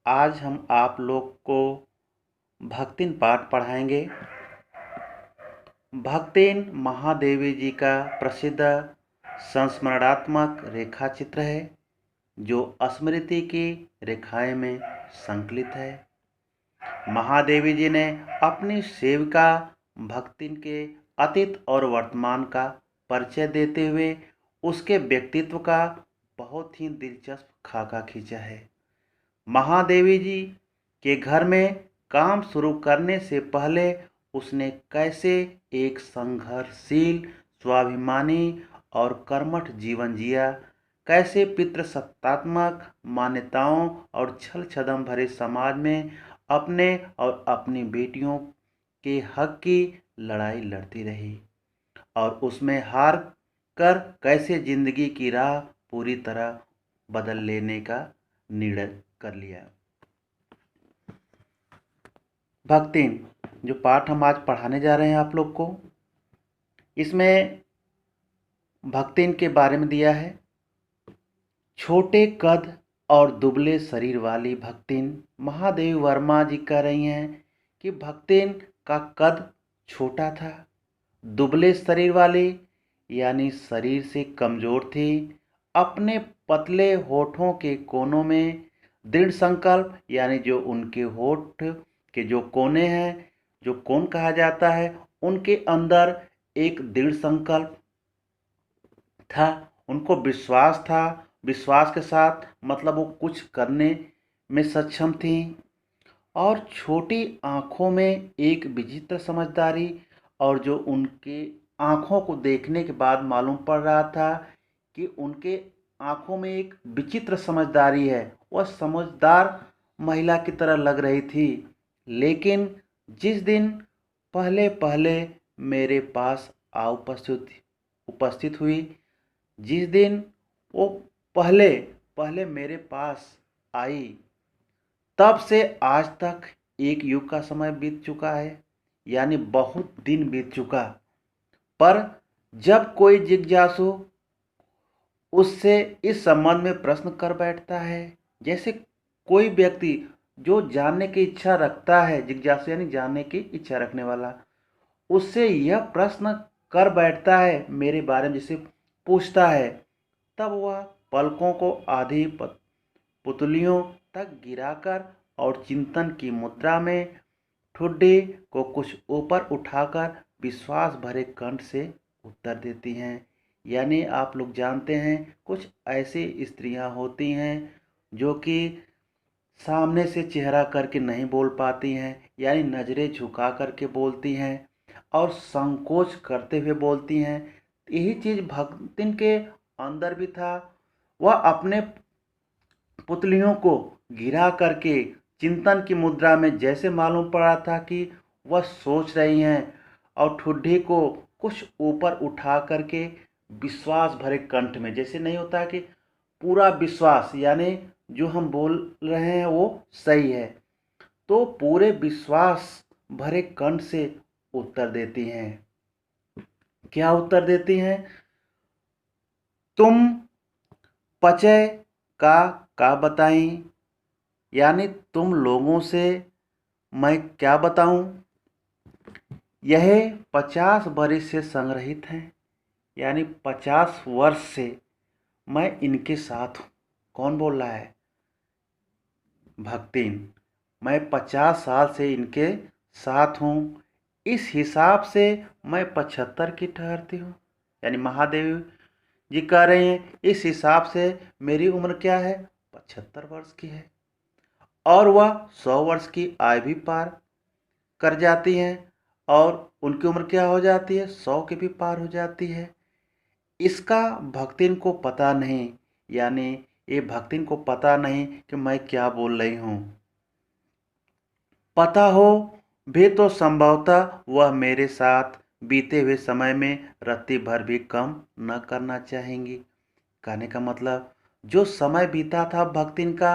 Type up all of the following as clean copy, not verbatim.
आज हम आप लोग को भक्तिन पाठ पढ़ाएंगे। भक्तिन महादेवी जी का प्रसिद्ध संस्मरणात्मक रेखा चित्र है जो स्मृति की रेखाएं में संकलित है। महादेवी जी ने अपनी सेविका भक्तिन के अतीत और वर्तमान का परिचय देते हुए उसके व्यक्तित्व का बहुत ही दिलचस्प खाका खींचा है। महादेवी जी के घर में काम शुरू करने से पहले उसने कैसे एक संघर्षशील, स्वाभिमानी और कर्मठ जीवन जिया, कैसे पितृसत्तात्मक मान्यताओं और छल छदम भरे समाज में अपने और अपनी बेटियों के हक की लड़ाई लड़ती रही और उसमें हार कर कैसे जिंदगी की राह पूरी तरह बदल लेने का निर्णय कर लिया। भक्तिन जो पाठ हम आज पढ़ाने जा रहे हैं आप लोग को, इसमें भक्तिन के बारे में दिया है। छोटे कद और दुबले शरीर वाली भक्तिन महादेवी वर्मा जी कह रही हैं कि भक्तिन का कद छोटा था, दुबले शरीर वाली यानी शरीर से कमजोर थी। अपने पतले होठों के कोनों में दृढ़ संकल्प यानी जो उनके होठ के जो कोने हैं, जो कोण कहा जाता है, उनके अंदर एक दृढ़ संकल्प था। उनको विश्वास था। विश्वास के साथ मतलब वो कुछ करने में सक्षम थी और छोटी आँखों में एक विचित्र समझदारी और जो उनके आँखों को देखने के बाद मालूम पड़ रहा था कि उनके आँखों में एक विचित्र समझदारी है। वह समझदार महिला की तरह लग रही थी। लेकिन जिस दिन पहले पहले मेरे पास उपस्थित हुई, जिस दिन वो पहले पहले मेरे पास आई, तब से आज तक एक युग का समय बीत चुका है, यानी बहुत दिन बीत चुका। पर जब कोई जिज्ञासु उससे इस संबंध में प्रश्न कर बैठता है, जैसे कोई व्यक्ति जो जानने की इच्छा रखता है, जिज्ञासु यानी जानने की इच्छा रखने वाला, उससे यह प्रश्न कर बैठता है, मेरे बारे में जैसे पूछता है, तब वह पलकों को आधी पुतलियों तक गिराकर और चिंतन की मुद्रा में ठुड्डी को कुछ ऊपर उठाकर विश्वास भरे कंठ से उत्तर देती हैं। यानी आप लोग जानते हैं कुछ ऐसी स्त्रियां होती हैं जो कि सामने से चेहरा करके नहीं बोल पाती हैं, यानी नज़रें झुका करके बोलती हैं और संकोच करते हुए बोलती हैं। यही चीज़ भक्तिन के अंदर भी था। वह अपने पुतलियों को गिरा करके चिंतन की मुद्रा में जैसे मालूम पड़ा था कि वह सोच रही हैं और ठुड्डी को कुछ ऊपर उठा करके विश्वास भरे कंठ में, जैसे नहीं होता कि पूरा विश्वास यानी जो हम बोल रहे हैं वो सही है, तो पूरे विश्वास भरे कंठ से उत्तर देती हैं। क्या उत्तर देती हैं? तुम पचय का बताई, यानी तुम लोगों से मैं क्या बताऊं। यह 50 बरस से संग्रहित हैं, यानी 50 वर्ष से मैं इनके साथ हूँ। कौन बोल रहा है? भक्तिन। मैं 50 साल से इनके साथ हूँ। इस हिसाब से मैं 75 की ठहरती हूँ। यानी महादेव जी कह रहे हैं इस हिसाब से मेरी उम्र क्या है? 75 वर्ष की है। और वह 100 वर्ष की आयु भी पार कर जाती हैं और उनकी उम्र क्या हो जाती है? 100 की भी पार हो जाती है। इसका भक्तिन को पता नहीं, यानी ये भक्तिन को पता नहीं कि मैं क्या बोल रही हूँ। पता हो भी तो संभवतः वह मेरे साथ बीते हुए समय में रत्ती भर भी कम न करना चाहेंगी। कहने का मतलब जो समय बीता था भक्तिन का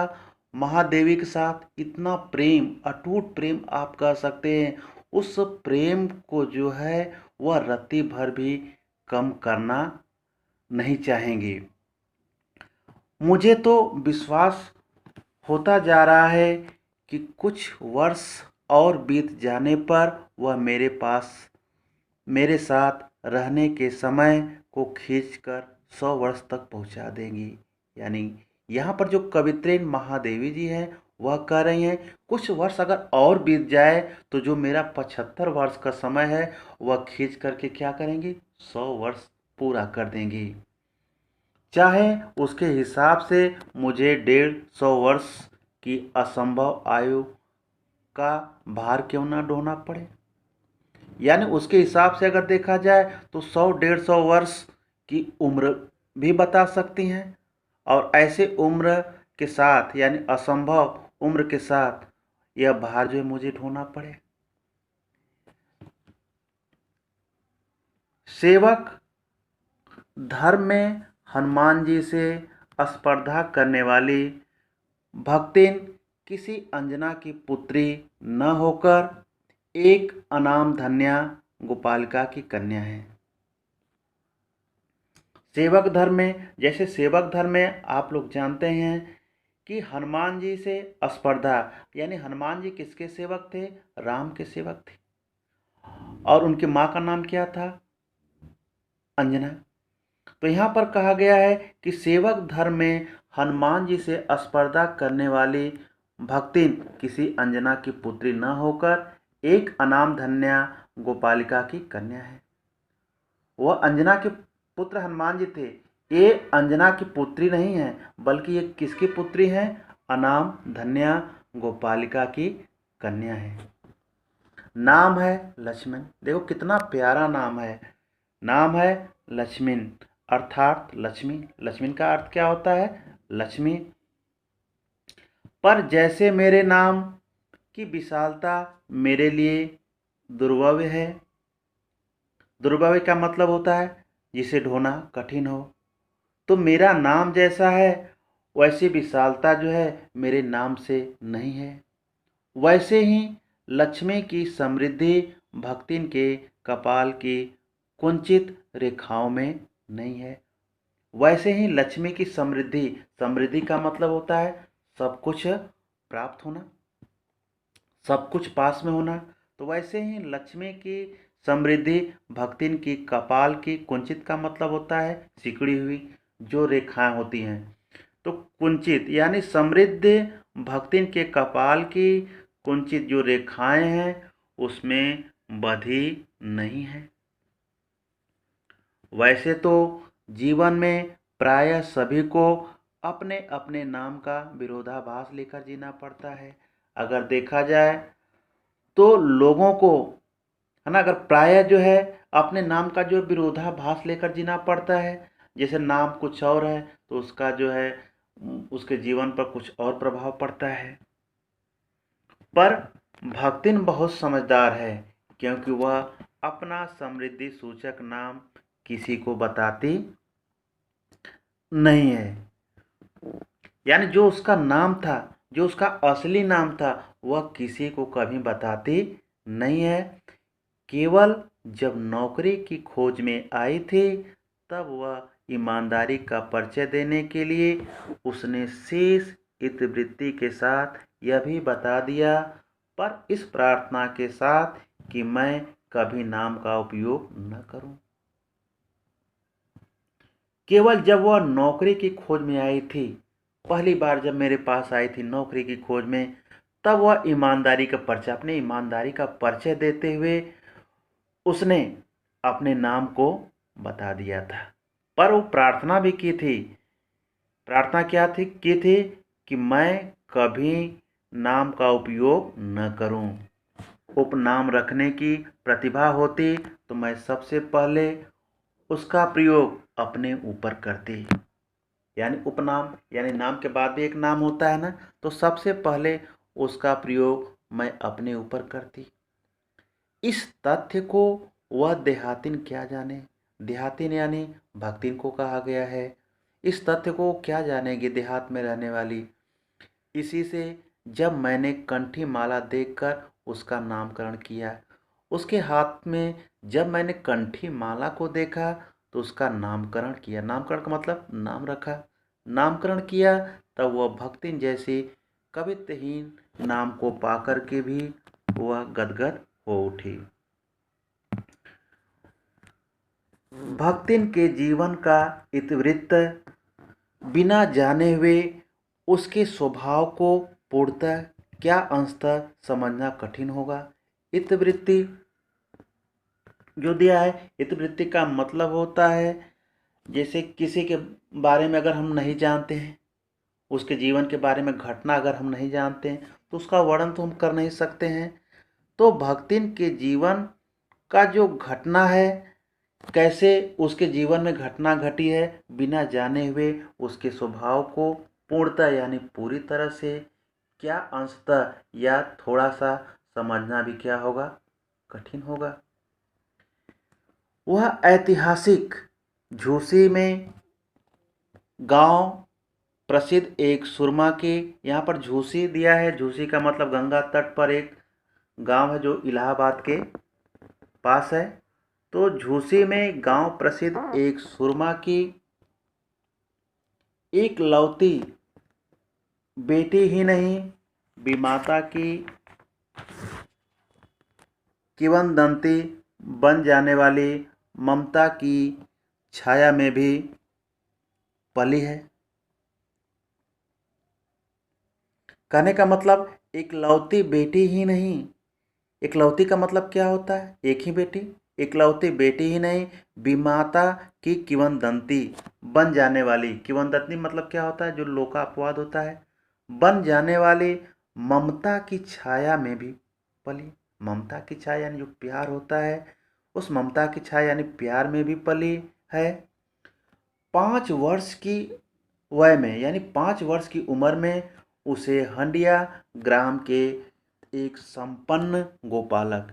महादेवी के साथ, इतना प्रेम, अटूट प्रेम आप कह सकते हैं, उस प्रेम को जो है वह रत्ती भर भी कम करना नहीं चाहेंगी। मुझे तो विश्वास होता जा रहा है कि कुछ वर्ष और बीत जाने पर वह मेरे पास मेरे साथ रहने के समय को खींचकर 100 वर्ष तक पहुंचा देंगी। यानी यहाँ पर जो कवित्रेन महादेवी जी हैं वह कह रही हैं कुछ वर्ष अगर और बीत जाए तो जो मेरा 75 वर्ष का समय है वह खींच करके क्या करेंगी, 100 वर्ष पूरा कर देंगी। चाहे उसके हिसाब से मुझे 150 वर्ष की असंभव आयु का भार क्यों ना ढोना पड़े। यानी उसके हिसाब से अगर देखा जाए तो 100-150 वर्ष की उम्र भी बता सकती हैं, और ऐसे उम्र के साथ यानी असंभव उम्र के साथ यह भार जो है मुझे ढोना पड़े। सेवक धर्म में हनुमान जी से स्पर्धा करने वाली भक्तिन किसी अंजना की पुत्री न होकर एक अनाम धन्या गोपालिका की कन्या है। सेवक धर्म में, जैसे सेवक धर्म में आप लोग जानते हैं कि हनुमान जी से स्पर्धा, यानी हनुमान जी किसके सेवक थे, राम के सेवक थे, और उनकी माँ का नाम क्या था, अंजना। तो यहाँ पर कहा गया है कि सेवक धर्म में हनुमान जी से स्पर्धा करने वाली भक्तिन किसी अंजना की पुत्री न होकर एक अनाम धन्या गोपालिका की कन्या है। वह अंजना के पुत्र हनुमान जी थे, ये अंजना की पुत्री नहीं है, बल्कि ये किसकी पुत्री है, अनाम धन्या गोपालिका की कन्या है। नाम है लक्ष्मण। देखो कितना प्यारा नाम है, नाम है लक्ष्मण अर्थात लक्ष्मी। लक्ष्मण का अर्थ क्या होता है, लक्ष्मी। पर जैसे मेरे नाम की विशालता मेरे लिए दुर्भव्य है। दुर्भव्य का मतलब होता है जिसे ढोना कठिन हो। तो मेरा नाम जैसा है वैसी विशालता जो है मेरे नाम से नहीं है। वैसे ही लक्ष्मी की समृद्धि भक्तिन के कपाल की कुंचित रेखाओं में नहीं है। वैसे ही लक्ष्मी की समृद्धि, समृद्धि का मतलब होता है सब कुछ प्राप्त होना, सब कुछ पास में होना। तो वैसे ही लक्ष्मी की समृद्धि भक्तिन की कपाल की कुंचित का मतलब होता है सिकुड़ी हुई जो रेखाएं होती हैं। तो कुंचित यानी समृद्ध भक्तिन के कपाल की कुंचित जो रेखाएं हैं उसमें बधी नहीं है। वैसे तो जीवन में प्रायः सभी को अपने अपने नाम का विरोधाभास लेकर जीना पड़ता है। अगर देखा जाए तो लोगों को, है ना, अगर प्रायः जो है अपने नाम का जो विरोधाभास लेकर जीना पड़ता है। जैसे नाम कुछ और है तो उसका जो है उसके जीवन पर कुछ और प्रभाव पड़ता है। पर भक्तिन बहुत समझदार है क्योंकि वह अपना समृद्धि सूचक नाम किसी को बताती नहीं है। यानी जो उसका नाम था, जो उसका असली नाम था, वह किसी को कभी बताती नहीं है। केवल जब नौकरी की खोज में आई थी तब वह ईमानदारी का परिचय देने के लिए उसने शेष इतिवृत्ति के साथ यह भी बता दिया, पर इस प्रार्थना के साथ कि मैं कभी नाम का उपयोग न करूं। केवल जब वह नौकरी की खोज में आई थी, पहली बार जब मेरे पास आई थी नौकरी की खोज में, तब वह ईमानदारी का परिचय, अपने ईमानदारी का परिचय देते हुए उसने अपने नाम को बता दिया था। पर वो प्रार्थना भी की थी। प्रार्थना क्या थी की थी कि मैं कभी नाम का उपयोग न करूं। उपनाम रखने की प्रतिभा होती तो मैं सबसे पहले उसका प्रयोग अपने ऊपर करती। यानी उपनाम यानी नाम के बाद भी एक नाम होता है ना, तो सबसे पहले उसका प्रयोग मैं अपने ऊपर करती। इस तथ्य को वह देहातिन क्या जाने। देहातिन यानी भक्तिन को कहा गया है। इस तथ्य को क्या जानेगी देहात में रहने वाली। इसी से जब मैंने कंठी माला देखकर उसका नामकरण किया, उसके हाथ में जब मैंने कंठी माला को देखा तो उसका नामकरण किया। नामकरण का मतलब नाम रखा, नामकरण किया, तब वह भक्तिन जैसी कवित्वहीन नाम को पाकर के भी वह गदगद हो उठी। भक्तिन के जीवन का इतिवृत्त बिना जाने हुए उसके स्वभाव को पूर्णतः क्या अंशतः समझना कठिन होगा। इतिवृत्ति जो दिया है, इतिवृत्ति का मतलब होता है जैसे किसी के बारे में अगर हम नहीं जानते हैं, उसके जीवन के बारे में घटना अगर हम नहीं जानते हैं तो उसका वर्णन तो हम कर नहीं सकते हैं। तो भक्तिन के जीवन का जो घटना है, कैसे उसके जीवन में घटना घटी है, बिना जाने हुए उसके स्वभाव को पूर्णतः यानी पूरी तरह से क्या अंशतः या थोड़ा सा समझना भी क्या होगा, कठिन होगा। वह ऐतिहासिक झूसी में गांव प्रसिद्ध एक सुरमा के, यहाँ पर झूसी दिया है, झूसी का मतलब गंगा तट पर एक गांव है जो इलाहाबाद के पास है। तो झूसी में गांव प्रसिद्ध एक सुरमा की एक लौती बेटी ही नहीं, विमाता की किंवदंती बन जाने वाली ममता की छाया में भी पली है। कहने का मतलब इकलौती बेटी ही नहीं, इकलौती का मतलब क्या होता है, एक ही बेटी, इकलौती बेटी ही नहीं, विमाता की किंवदंती बन जाने वाली, किंवदंती मतलब क्या होता है, जो लोकापवाद होता है, बन जाने वाली ममता की छाया में भी पली। ममता की छाया यानी जो प्यार होता है, उस ममता की छाया यानी प्यार में भी पली है। 5 वर्ष की वय में यानी 5 वर्ष की उम्र में उसे हंडिया ग्राम के एक संपन्न गोपालक,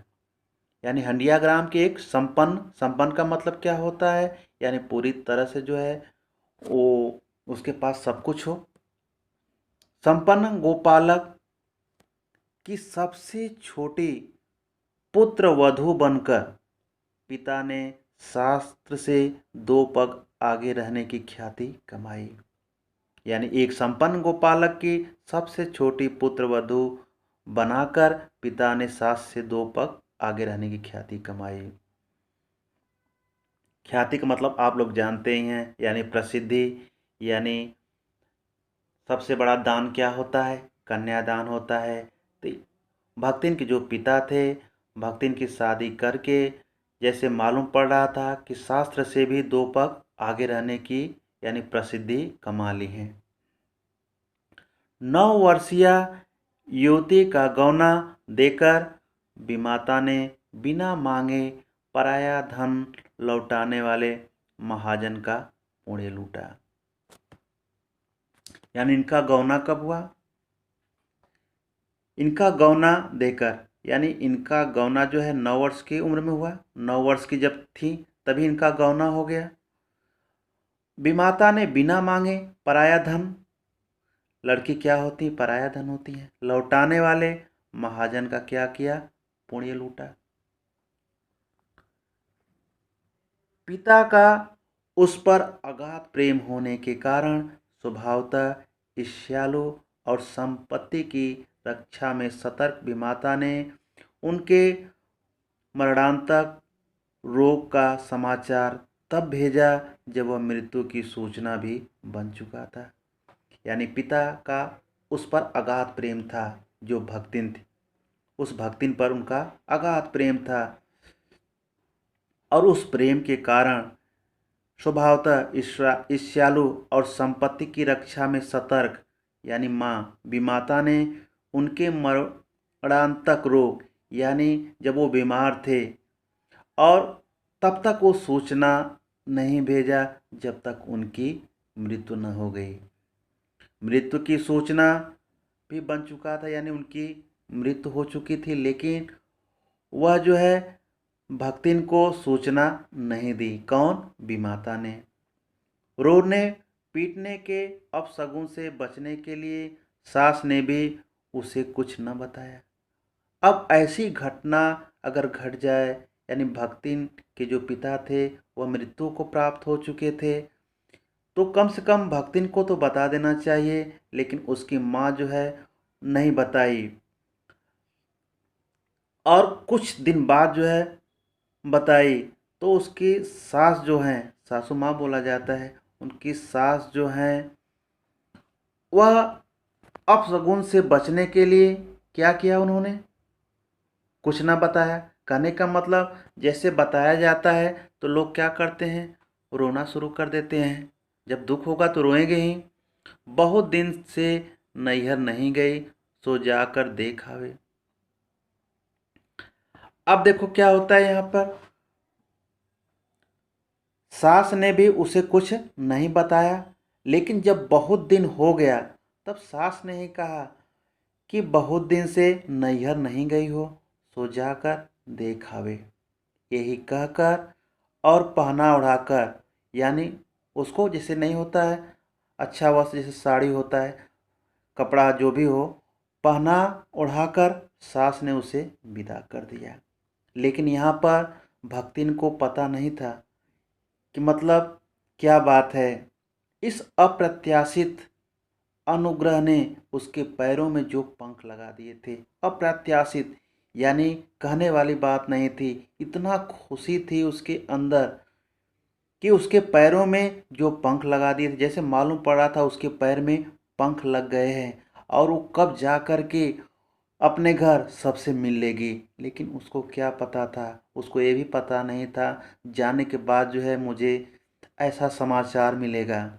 यानी हंडिया ग्राम के एक संपन्न का मतलब क्या होता है, यानी पूरी तरह से जो है वो उसके पास सब कुछ हो, संपन्न गोपालक की सबसे छोटी पुत्र वधू बनकर पिता ने शास्त्र से 2 पग आगे रहने की ख्याति कमाई। यानी एक संपन्न गोपालक की सबसे छोटी पुत्र वधू बनाकर पिता ने शास्त्र से 2 पग आगे रहने की ख्याति कमाई। ख्याति का मतलब आप लोग जानते ही हैं, यानी प्रसिद्धि। यानी सबसे बड़ा दान क्या होता है, कन्यादान होता है। तो भक्तिन के जो पिता थे, भक्तिन की शादी करके जैसे मालूम पड़ रहा था कि शास्त्र से भी 2 पग आगे रहने की यानी प्रसिद्धि कमा ली है। 9 वर्षीय युवती का गौना देकर विमाता ने बिना मांगे पराया धन लौटाने वाले महाजन का पुण्य लूटा। यानी इनका गौना कब हुआ, इनका गौना देकर, यानी इनका गौना जो है 9 वर्ष की उम्र में हुआ। 9 वर्ष की जब थी तभी इनका गौना हो गया। विमाता ने बिना मांगे पराया धन, लड़की क्या होती, पराया धन होती है, लौटाने वाले महाजन का क्या किया, पुण्य लूटा। पिता का उस पर अगाध प्रेम होने के कारण स्वभावतः ईर्ष्यालु और संपत्ति की रक्षा में सतर्क विमाता ने उनके मरणांतक रोग का समाचार तब भेजा जब वह मृत्यु की सूचना भी बन चुका था। यानी पिता का उस पर अगाध प्रेम था, जो भक्तिन थी, उस भक्तिन पर उनका अगाध प्रेम था और उस प्रेम के कारण स्वभावतः ईर्ष्यालु और संपत्ति की रक्षा में सतर्क, यानी माँ विमाता ने उनके मरणांतक रोग, यानी जब वो बीमार थे और तब तक वो सूचना नहीं भेजा जब तक उनकी मृत्यु न हो गई। मृत्यु की सूचना भी बन चुका था, यानी उनकी मृत्यु हो चुकी थी, लेकिन वह जो है भक्तिन को सूचना नहीं दी। कौन, विमाता ने। रोने पीटने के अपशगुन से बचने के लिए सास ने भी उसे कुछ न बताया। अब ऐसी घटना अगर घट जाए, यानी भक्तिन के जो पिता थे वह मृत्यु को प्राप्त हो चुके थे, तो कम से कम भक्तिन को तो बता देना चाहिए, लेकिन उसकी माँ जो है नहीं बताई। और कुछ दिन बाद जो है बताई, तो उसकी सास जो हैं, सासू माँ बोला जाता है, उनकी सास जो हैं वह अपशगुन से बचने के लिए क्या किया उन्होंने, कुछ ना बताया। कहने का मतलब जैसे बताया जाता है तो लोग क्या करते हैं, रोना शुरू कर देते हैं। जब दुख होगा तो रोएंगे ही। बहुत दिन से नैहर नहीं गई, सो जाकर देख आवे। अब देखो क्या होता है यहाँ पर, सास ने भी उसे कुछ नहीं बताया, लेकिन जब बहुत दिन हो गया तब सास ने ही कहा कि बहुत दिन से नैहर नहीं गई हो, सो जाकर देख आवे। यही कहकर और पहना ओढ़ाकर, यानी उसको जैसे नहीं होता है अच्छा वस्त्र, जैसे साड़ी होता है, कपड़ा जो भी हो, पहना ओढ़ाकर सास ने उसे विदा कर दिया। लेकिन यहाँ पर भक्तिन को पता नहीं था कि मतलब क्या बात है। इस अप्रत्याशित अनुग्रह ने उसके पैरों में जो पंख लगा दिए थे, अप्रत्याशित, यानी कहने वाली बात नहीं थी। इतना खुशी थी उसके अंदर कि उसके पैरों में जो पंख लगा दिए थे, जैसे मालूम पड़ रहा था उसके पैर में पंख लग गए हैं और वो कब जा कर के अपने घर सबसे मिल लेगी। लेकिन उसको क्या पता था, उसको ये भी पता नहीं था जाने के बाद जो है मुझे ऐसा समाचार मिलेगा।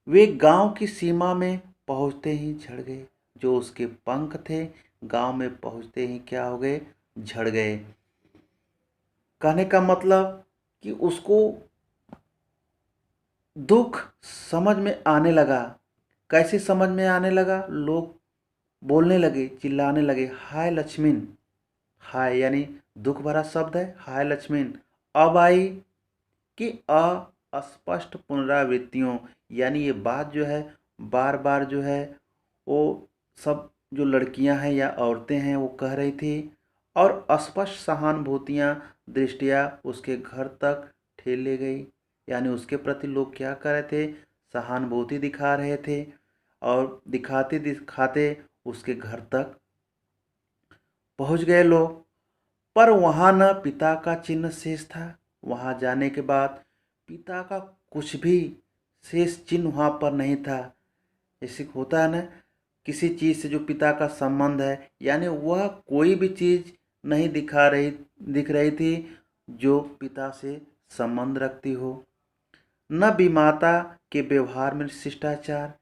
वे गांव की सीमा में पहुंचते ही झड़ गए। जो उसके पंख थे गांव में पहुंचते ही क्या हो गए, झड़ गए। कहने का मतलब कि उसको दुख समझ में आने लगा। कैसे समझ में आने लगा, लोग बोलने लगे, चिल्लाने लगे, हाय लक्ष्मीन। हाय यानी दुख भरा शब्द है, हाय लक्ष्मीन। अब आई कि अस्पष्ट पुनरावृत्तियों, यानी ये बात जो है बार बार जो है वो सब जो लड़कियां हैं या औरतें हैं वो कह रही थी, और अस्पष्ट सहानुभूतियां दृष्टिया उसके घर तक ठेल ले गई। यानी उसके प्रति लोग क्या कर रहे थे, सहानुभूति दिखा रहे थे, और दिखाते दिखाते उसके घर तक पहुंच गए लोग। पर वहाँ न पिता का चिन्ह शेष था। वहाँ जाने के बाद पिता का कुछ भी शेष चिन्ह वहाँ पर नहीं था। जैसे होता है ना, किसी चीज़ से जो पिता का संबंध है, यानी वह कोई भी चीज़ नहीं दिख रही थी जो पिता से संबंध रखती हो। न विमाता के व्यवहार में शिष्टाचार,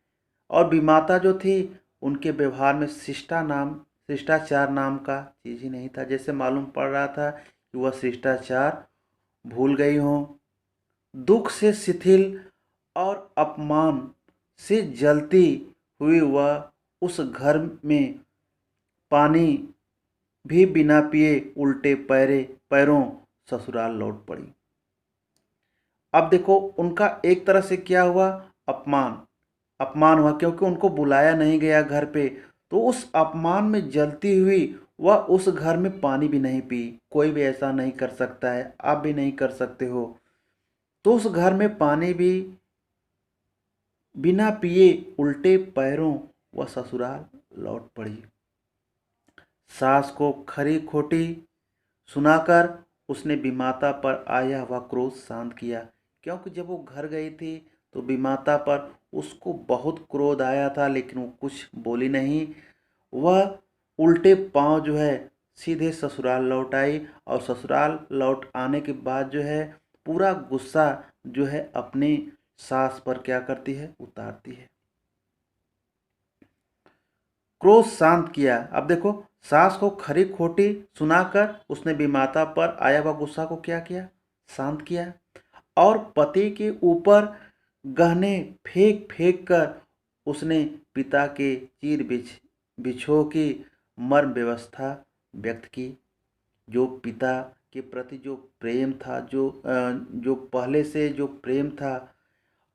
और विमाता जो थी उनके व्यवहार में शिष्टाचार नाम का चीज़ ही नहीं था। जैसे मालूम पड़ रहा था कि वह शिष्टाचार भूल गई हो। दुख से शिथिल और अपमान से जलती हुई वह उस घर में पानी भी बिना पिए उल्टे पैरों ससुराल लौट पड़ी। अब देखो उनका एक तरह से क्या हुआ, अपमान अपमान हुआ, क्योंकि उनको बुलाया नहीं गया घर पे। तो उस अपमान में जलती हुई वह उस घर में पानी भी नहीं पी। कोई भी ऐसा नहीं कर सकता है, आप भी नहीं कर सकते हो। तो उस घर में पानी भी बिना पिए उल्टे पैरों वह ससुराल लौट पड़ी। सास को खरी खोटी सुनाकर उसने विमाता पर आया हुआ क्रोध शांत किया। क्योंकि जब वो घर गई थी तो विमाता पर उसको बहुत क्रोध आया था, लेकिन वो कुछ बोली नहीं। वह उल्टे पांव जो है सीधे ससुराल लौट आई, और ससुराल लौट आने के बाद जो है पूरा गुस्सा जो है अपने सास पर क्या करती है, उतारती है। क्रोध शांत किया। अब देखो सास को खरी खोटी सुनाकर उसने विमाता पर आया हुआ गुस्सा को क्या किया, शांत किया। और पति के ऊपर गहने फेंक फेंक कर उसने पिता के बिछो की मर्म व्यवस्था व्यक्त की। जो पिता के प्रति जो प्रेम था, जो पहले से जो प्रेम था,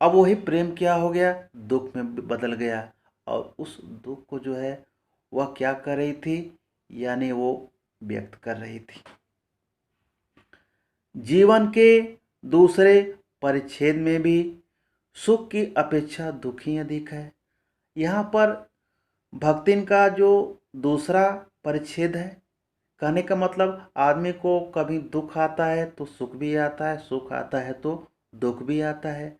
अब वही प्रेम क्या हो गया, दुख में बदल गया। और उस दुख को जो है वह क्या कर रही थी, यानी वो व्यक्त कर रही थी। जीवन के दूसरे परिच्छेद में भी सुख की अपेक्षा दुख ही अधिक है। यहाँ पर भक्तिन का जो दूसरा परिच्छेद है, कहने का मतलब आदमी को कभी दुख आता है तो सुख भी आता है, सुख आता है तो दुख भी आता है।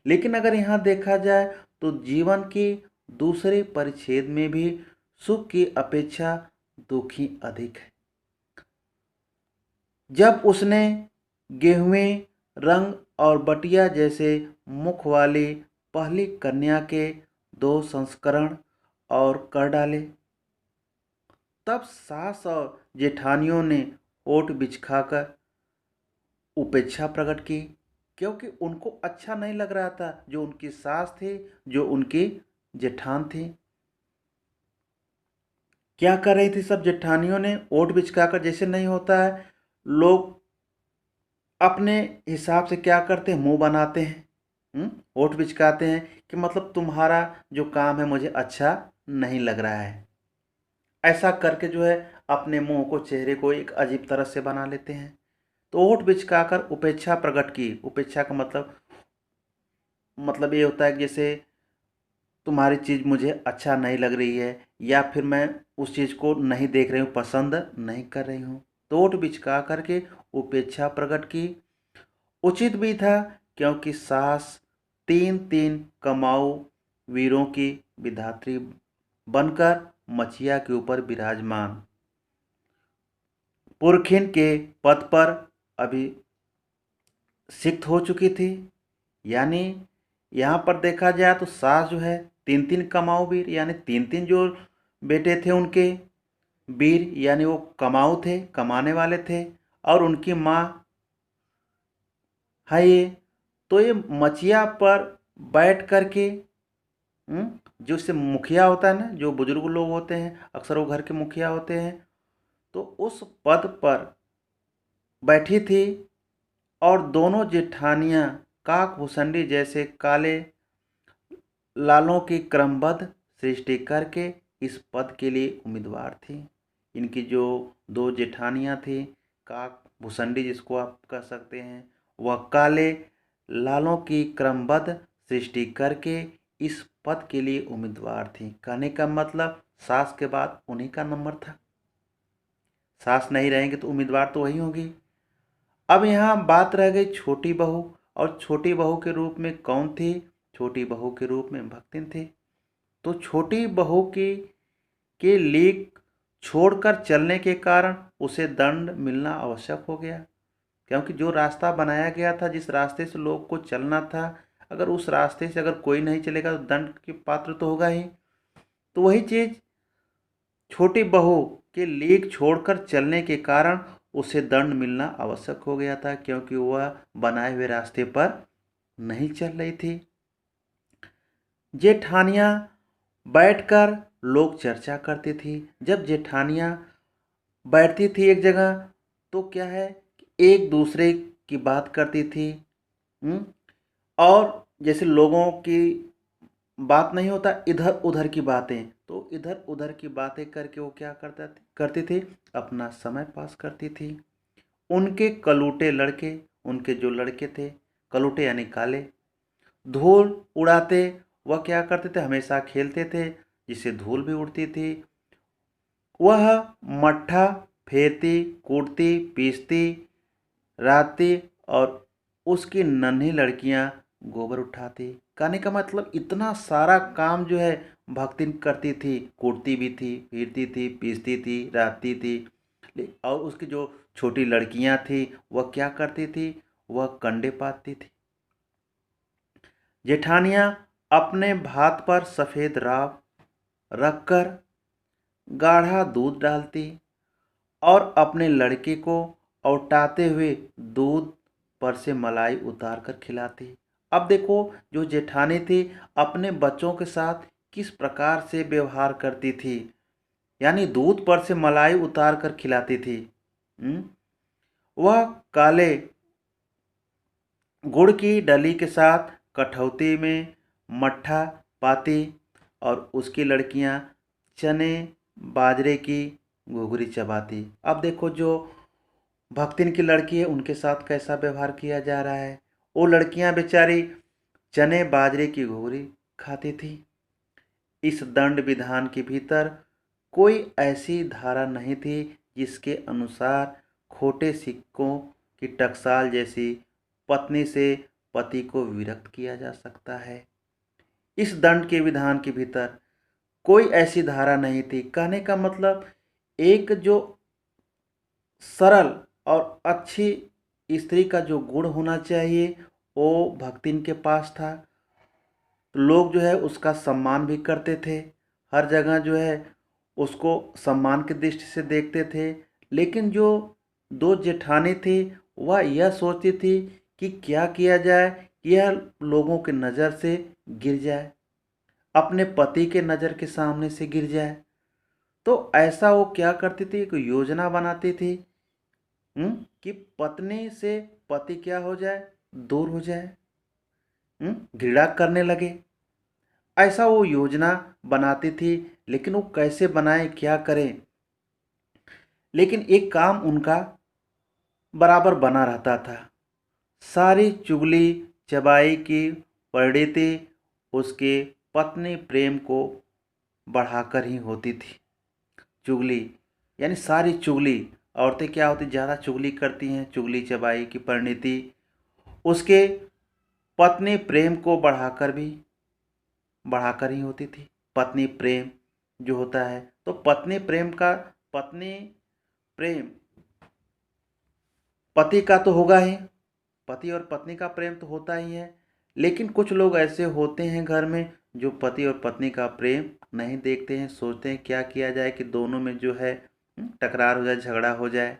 लेकिन अगर यहाँ देखा जाए तो जीवन की दूसरे परिच्छेद में भी सुख की अपेक्षा दुख ही अधिक है। जब उसने गेहुएं रंग और बटिया जैसे मुख वाली पहली कन्या के 2 संस्करण और कर डाले, तब सास और जेठानियों ने ओट बिछाकर उपेक्षा प्रकट की, क्योंकि उनको अच्छा नहीं लग रहा था जो उनकी सास थी, जो उनकी जेठान थी। क्या कर रही थी सब जेठानियों ने? ओट बिछकाकर, जैसे नहीं होता है लोग अपने हिसाब से क्या करते हैं, मुंह बनाते हैं, ओट बिचकाते हैं कि मतलब तुम्हारा जो काम है मुझे अच्छा नहीं लग रहा है। ऐसा करके जो है अपने मुंह को, चेहरे को एक अजीब तरह से बना लेते हैं। तो ओट बिचकाकर उपेक्षा प्रकट की। उपेक्षा का मतलब ये होता है कि जैसे तुम्हारी चीज़ मुझे अच्छा नहीं लग रही है, या फिर मैं उस चीज़ को नहीं देख रही हूँ, पसंद नहीं कर रही हूँ। तो ओट बिचका करके उपेक्षा प्रकट की। उचित भी था, क्योंकि सास 3-3 कमाऊ वीरों की विधात्री बनकर मचिया के ऊपर विराजमान पुरखिन के पद पर अभिषिक्त हो चुकी थी। यानी यहाँ पर देखा जाए तो सास जो है 3-3 कमाऊ वीर, यानी 3-3 जो बेटे थे उनके वीर, यानी वो कमाऊ थे, कमाने वाले थे। और उनकी माँ है ये, तो ये मचिया पर बैठ करके, जो इससे मुखिया होता है ना, जो बुजुर्ग लोग होते हैं अक्सर वो घर के मुखिया होते हैं, तो उस पद पर बैठी थी। और दोनों जेठानियाँ काक भुसंडी जैसे काले लालों की क्रमबद्ध सृष्टि करके इस पद के लिए उम्मीदवार थी। इनकी जो 2 जेठानियाँ थी, काक भुसंडी जिसको आप कह सकते हैं, वह काले लालों की क्रमबद्ध सृष्टि करके इस पद के लिए उम्मीदवार थी। कहने का मतलब सास के बाद उन्हीं का नंबर था। सास नहीं रहेंगे तो उम्मीदवार तो वही होगी। अब यहाँ बात रह गई छोटी बहू, और छोटी बहू के रूप में कौन थी? छोटी बहू के रूप में भक्तिन थी। तो छोटी बहू की के लीक छोड़कर चलने के कारण उसे दंड मिलना आवश्यक हो गया, क्योंकि जो रास्ता बनाया गया था, जिस रास्ते से लोग को चलना था, अगर उस रास्ते से अगर कोई नहीं चलेगा तो दंड के पात्र तो होगा ही। तो वही चीज़ छोटी बहू के लीक छोड़कर चलने के कारण उसे दंड मिलना आवश्यक हो गया था, क्योंकि वह बनाए हुए रास्ते पर नहीं चल रही थी। जेठानियाँ बैठकर लोग चर्चा करती थी। जब जेठानियाँ बैठती थी एक जगह, तो क्या है कि एक दूसरे की बात करती थी। और जैसे लोगों की बात नहीं होता, इधर उधर की बातें, तो इधर उधर की बातें करके वो क्या करती थी, अपना समय पास करती थी। उनके कलूटे लड़के, उनके जो लड़के थे, कलूटे यानी काले, धूल उड़ाते, वह क्या करते थे, हमेशा खेलते थे, जिससे धूल भी उड़ती थी। वह मट्ठा फेरती, कूटती, पीसती राती, और उसकी नन्ही लड़कियां गोबर उठाती। कहने का मतलब इतना सारा काम जो है भक्तिन करती थी, कूटती भी थी, पीटती थी, पीसती थी, राती थी। और उसकी जो छोटी लड़कियां थी वह क्या करती थी, वह कंडे पाती थी। जेठानियां अपने भात पर सफ़ेद राख रखकर गाढ़ा दूध डालती, और अपने लड़के को औटाते हुए दूध पर से मलाई उतार कर खिलाती। अब देखो, जो जेठानी थी अपने बच्चों के साथ किस प्रकार से व्यवहार करती थी, यानी दूध पर से मलाई उतार कर खिलाती थी। हम्म? वह काले गुड़ की डली के साथ कठौती में मट्ठा पाती, और उसकी लड़कियां चने बाजरे की घुघरी चबाती। अब देखो, जो भक्तिन की लड़की है उनके साथ कैसा व्यवहार किया जा रहा है। वो लड़कियां बेचारी चने बाजरे की घुघरी खाती थी। इस दंड विधान के भीतर कोई ऐसी धारा नहीं थी जिसके अनुसार खोटे सिक्कों की टकसाल जैसी पत्नी से पति को विरक्त किया जा सकता है। इस दंड के विधान के भीतर कोई ऐसी धारा नहीं थी। कहने का मतलब एक जो सरल और अच्छी स्त्री का जो गुण होना चाहिए वो भक्तिन के पास था। तो लोग जो है उसका सम्मान भी करते थे, हर जगह जो है उसको सम्मान की दृष्टि से देखते थे। लेकिन जो दो जेठानी थी वह यह सोचती थी कि क्या किया जाए कि यह लोगों की नज़र से गिर जाए, अपने पति के नज़र के सामने से गिर जाए। तो ऐसा वो क्या करती थी, एक योजना बनाती थी कि पत्नी से पति क्या हो जाए, दूर हो जाए, घृणा करने लगे। ऐसा वो योजना बनाती थी, लेकिन वो कैसे बनाए, क्या करें। लेकिन एक काम उनका बराबर बना रहता था। सारी चुगली चबाई की परिणति उसके पत्नी प्रेम को बढ़ाकर ही होती थी। चुगली यानी सारी चुगली, औरतें क्या होती, ज़्यादा चुगली करती हैं, चुगली चबाई की परिणति उसके पत्नी प्रेम को बढ़ाकर ही होती थी। पत्नी प्रेम जो होता है, तो पत्नी प्रेम पति का तो होगा ही, पति और पत्नी का प्रेम तो होता ही है। लेकिन कुछ लोग ऐसे होते हैं घर में जो पति और पत्नी का प्रेम नहीं देखते हैं, सोचते हैं क्या किया जाए कि दोनों में जो है टकरार हो जाए, झगड़ा हो जाए।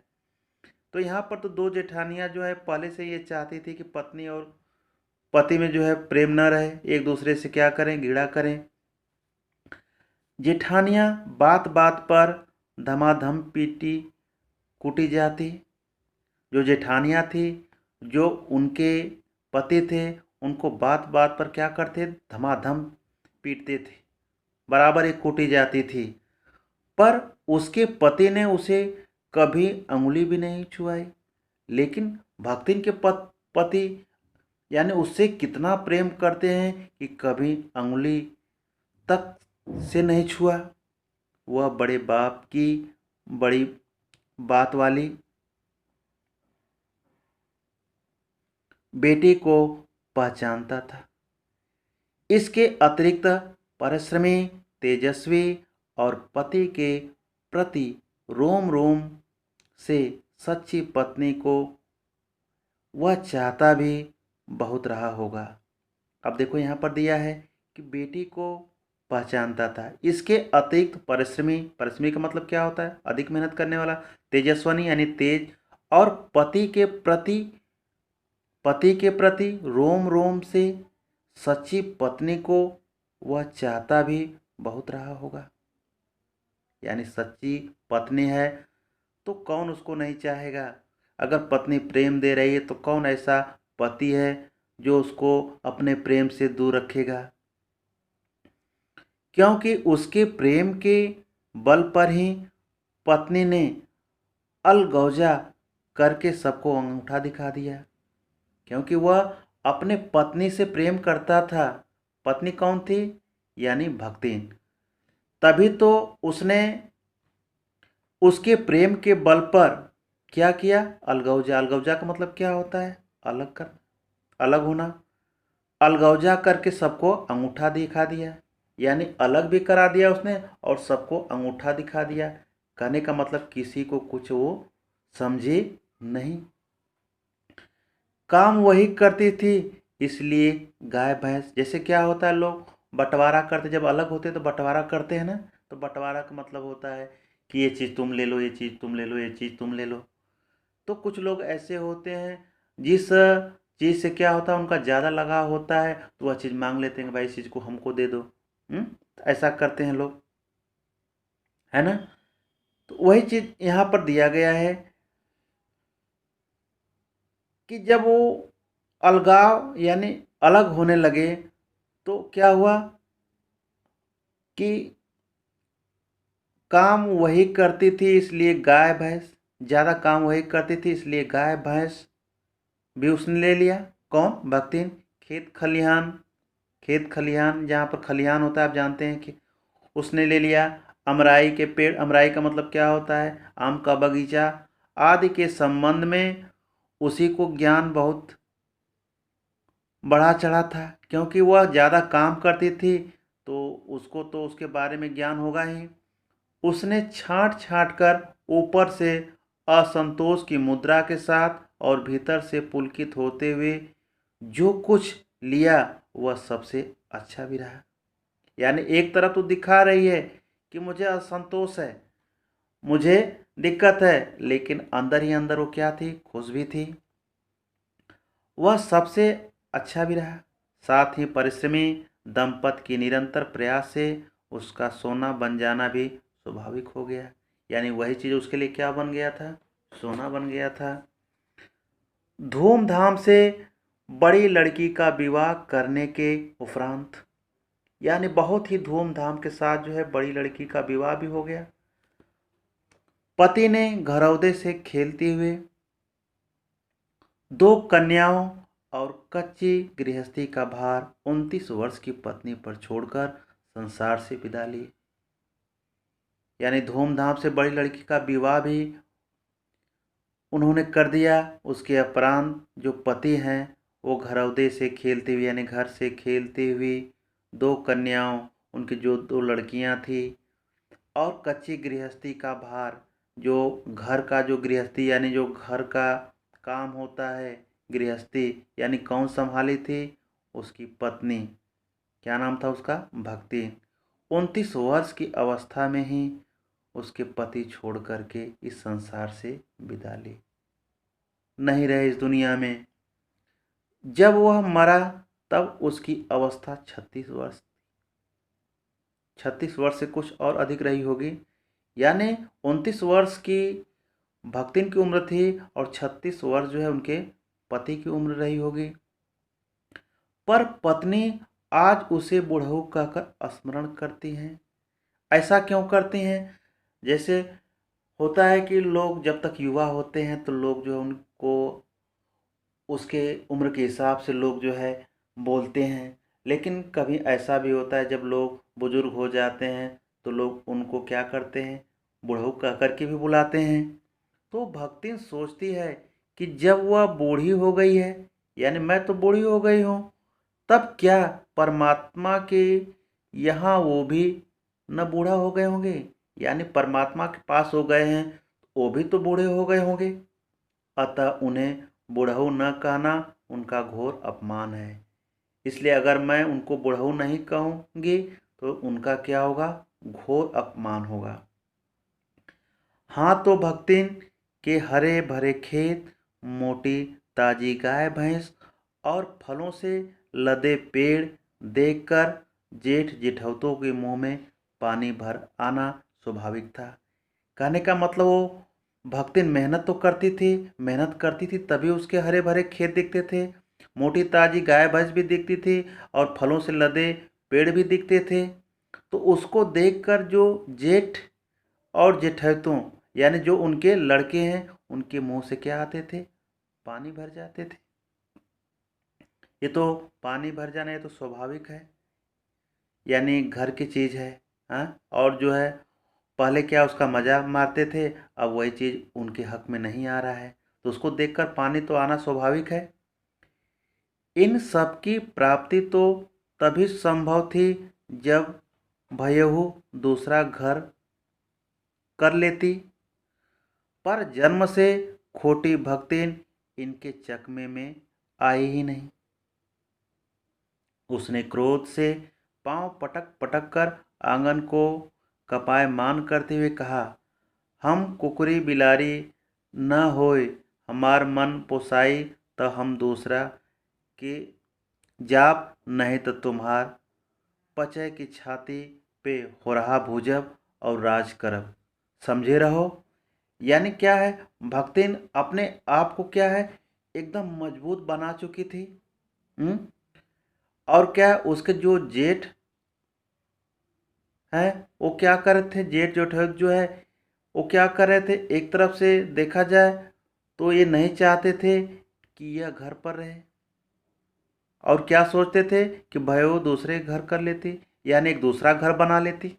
तो यहाँ पर तो दो जेठानियाँ जो है पहले से ये चाहती थी कि पत्नी और पति में जो है प्रेम न रहे, एक दूसरे से क्या करें, घृणा करें। जेठानियाँ बात बात पर धमाधम पीटी कूटी जाती। जो जेठानियाँ थी, जो उनके पति थे, उनको बात बात पर क्या करते, धमाधम पीटते थे, बराबर एक कूटी जाती थी। पर उसके पति ने उसे कभी अंगुली भी नहीं छुआई। लेकिन भक्तिन के पति यानी उससे कितना प्रेम करते हैं कि कभी अंगुली तक से नहीं छुआ। वह बड़े बाप की बड़ी बात वाली बेटी को पहचानता था। इसके अतिरिक्त परिश्रमी, तेजस्वी और पति के प्रति रोम रोम से सच्ची पत्नी को वह चाहता भी बहुत रहा होगा। अब देखो यहाँ पर दिया है कि बेटी को पहचानता था। इसके अतिरिक्त परिश्रमी का मतलब क्या होता है, अधिक मेहनत करने वाला। तेजस्वनी यानी तेज, और पति के प्रति रोम रोम से सच्ची पत्नी को वह चाहता भी बहुत रहा होगा। यानी सच्ची पत्नी है तो कौन उसको नहीं चाहेगा। अगर पत्नी प्रेम दे रही है तो कौन ऐसा पति है जो उसको अपने प्रेम से दूर रखेगा। क्योंकि उसके प्रेम के बल पर ही पत्नी ने अलगौजा करके सबको अंगूठा दिखा दिया। क्योंकि वह अपने पत्नी से प्रेम करता था। पत्नी कौन थी, यानी भक्तिन। तभी तो उसने उसके प्रेम के बल पर क्या किया, अलगौजा। अलगौजा का मतलब क्या होता है, अलग कर, अलग होना। अलगौजा करके सबको अंगूठा दिखा दिया, यानी अलग भी करा दिया उसने और सबको अंगूठा दिखा दिया। कहने का मतलब किसी को कुछ वो समझे नहीं। काम वही करती थी, इसलिए गाय भैंस जैसे क्या होता है, लोग बंटवारा करते, जब अलग होते तो बंटवारा करते हैं ना। तो बंटवारा का मतलब होता है कि ये चीज़ तुम ले लो, ये चीज़ तुम ले लो, ये चीज़ तुम ले लो। तो कुछ लोग ऐसे होते हैं जिस चीज़ से क्या होता है उनका ज़्यादा लगाव होता है, तो वह चीज़ मांग लेते हैं कि भाई इस चीज़ को हमको दे दो। तो ऐसा करते हैं लोग, है ना। तो वही चीज़ यहाँ पर दिया गया है कि जब वो अलगाव यानी अलग होने लगे तो क्या हुआ कि काम वही करती थी, इसलिए गाय भैंस, ज़्यादा काम वही करती थी इसलिए गाय भैंस भी उसने ले लिया। कौन, भक्तिन। खेत खलिहान जहाँ पर खलिहान होता है आप जानते हैं कि उसने ले लिया। अमराई के पेड़, अमराई का मतलब क्या होता है, आम का बगीचा आदि के संबंध में उसी को ज्ञान बहुत बढ़ा चढ़ा था, क्योंकि वह ज़्यादा काम करती थी तो उसको तो उसके बारे में ज्ञान होगा ही। उसने छांट छांट कर ऊपर से असंतोष की मुद्रा के साथ और भीतर से पुलकित होते हुए जो कुछ लिया वह सबसे अच्छा भी रहा। यानी एक तरफ तो दिखा रही है कि मुझे असंतोष है, मुझे दिक्कत है, लेकिन अंदर ही अंदर वो क्या थी, खुश भी थी। वह सबसे अच्छा भी रहा। साथ ही परिश्रमी दंपत की निरंतर प्रयास से उसका सोना बन जाना भी स्वाभाविक हो गया। यानी वही चीज़ उसके लिए क्या बन गया था, सोना बन गया था। धूमधाम से बड़ी लड़की का विवाह करने के उपरांत, यानी बहुत ही धूमधाम के साथ जो है बड़ी लड़की का विवाह भी हो गया। पति ने घरौदे से खेलते हुए 2 कन्याओं और कच्ची गृहस्थी का भार 29 वर्ष की पत्नी पर छोड़कर संसार से विदा ली। यानी धूमधाम से बड़ी लड़की का विवाह भी उन्होंने कर दिया। उसके उपरांत जो पति हैं वो घरौदे से खेलते हुए, यानी घर से खेलते हुए 2 कन्याओं, उनकी जो 2 लड़कियां थी, और कच्ची गृहस्थी का भार, जो घर का जो गृहस्थी यानी जो घर का काम होता है, गृहस्थी यानी कौन संभाली थी, उसकी पत्नी, क्या नाम था उसका, भक्ति। 29 वर्ष की अवस्था में ही उसके पति छोड़ करके इस संसार से विदा ली, नहीं रहे इस दुनिया में। जब वह मरा तब उसकी अवस्था 36 वर्ष, 36 वर्ष से कुछ और अधिक रही होगी। यानी 29 वर्ष की भक्तिन की उम्र थी और 36 वर्ष जो है उनके पति की उम्र रही होगी। पर पत्नी आज उसे बुढ़ऊ कहकर स्मरण करती हैं। ऐसा क्यों करती हैं? जैसे होता है कि लोग जब तक युवा होते हैं तो लोग जो है उनको उसके उम्र के हिसाब से लोग जो है बोलते हैं, लेकिन कभी ऐसा भी होता है जब लोग बुजुर्ग हो जाते हैं तो लोग उनको क्या करते हैं, बुढ़ऊ कह कर के भी बुलाते हैं। तो भक्तिन सोचती है कि जब वह बूढ़ी हो गई है, यानी मैं तो बूढ़ी हो गई हूँ, तब क्या परमात्मा के यहाँ वो भी न बूढ़ा हो गए होंगे, यानी परमात्मा के पास हो गए हैं, वो भी तो बूढ़े हो गए होंगे। अतः उन्हें बुढ़ऊ न कहना उनका घोर अपमान है। इसलिए अगर मैं उनको बुढ़ऊ नहीं कहूँगी तो उनका क्या होगा, घोर अपमान होगा। हाँ, तो भक्तिन के हरे भरे खेत, मोटी ताजी गाय भैंस और फलों से लदे पेड़ देखकर जेठ जेठौतों के मुंह में पानी भर आना स्वाभाविक था। कहने का मतलब वो भक्तिन मेहनत तो करती थी, मेहनत करती थी तभी उसके हरे भरे खेत दिखते थे, मोटी ताजी गाय भैंस भी दिखती थी और फलों से लदे पेड़ भी दिखते थे। तो उसको देखकर जो जेठ और जेठैतों यानी जो उनके लड़के हैं उनके मुंह से क्या आते थे, पानी भर जाते थे। ये तो पानी भर जाना ये तो स्वाभाविक है, यानी घर की चीज़ है। हाँ, और जो है पहले क्या उसका मज़ा मारते थे, अब वही चीज़ उनके हक में नहीं आ रहा है तो उसको देखकर पानी तो आना स्वाभाविक है। इन सब की प्राप्ति तो तभी संभव थी जब भयहु दूसरा घर कर लेती, पर जन्म से खोटी भक्तिन इनके चकमे में आई ही नहीं। उसने क्रोध से पांव पटक पटक कर आंगन को कपायमान करते हुए कहा, हम कुकुरी बिलारी न होय, हमार मन पोसाई तो हम दूसरा के जाप, नहीं तो तुम्हार पचय की छाती पे हो रहा भूजब और राज करब, समझे रहो। यानी क्या है, भक्तिन अपने आप को क्या है एकदम मजबूत बना चुकी थी। और क्या उसके जो जेठ हैं वो क्या कर रहे थे, जेठ जो है वो क्या कर रहे थे, एक तरफ से देखा जाए तो ये नहीं चाहते थे कि यह घर पर रहे, और क्या सोचते थे कि भयो दूसरे घर कर लेती, यानी एक दूसरा घर बना लेती।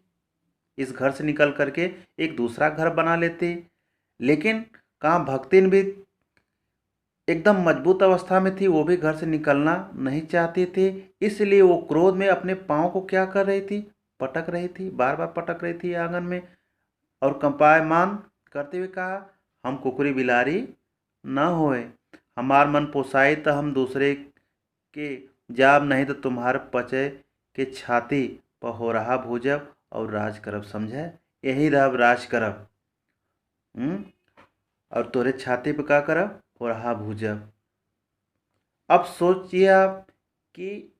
इस घर से निकल करके एक दूसरा घर बना लेते। लेकिन कहाँ भक्तिन भी एकदम मजबूत अवस्था में थी, वो भी घर से निकलना नहीं चाहती थी। इसलिए वो क्रोध में अपने पाँव को क्या कर रही थी, पटक रही थी, बार बार पटक रही थी आंगन में, और कंपायमान करते हुए कहा, हम कुकुरी बिलारी न होए, हमार मन पोसाई तो हम दूसरे के जाब, नहीं तो तुम्हारे पचे के छाती पर हो रहा भूजब और राज करब। समझे, यही रहा राज करब। और तोरे छाती पे का करब, हो रहा भूजब। अब सोचिए आप कि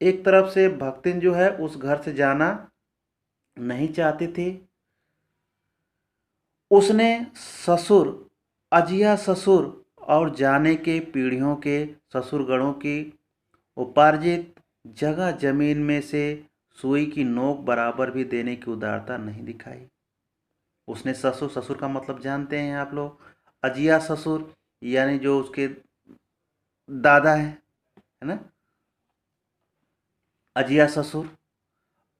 एक तरफ से भक्तिन जो है उस घर से जाना नहीं चाहती थी। उसने ससुर, अजिया ससुर और जाने के पीढ़ियों के ससुरगणों की उपार्जित जगह जमीन में से सुई की नोक बराबर भी देने की उदारता नहीं दिखाई। उसने ससुर, ससुर का मतलब जानते हैं आप लोग, अजिया ससुर यानी जो उसके दादा है ना, अजिया ससुर,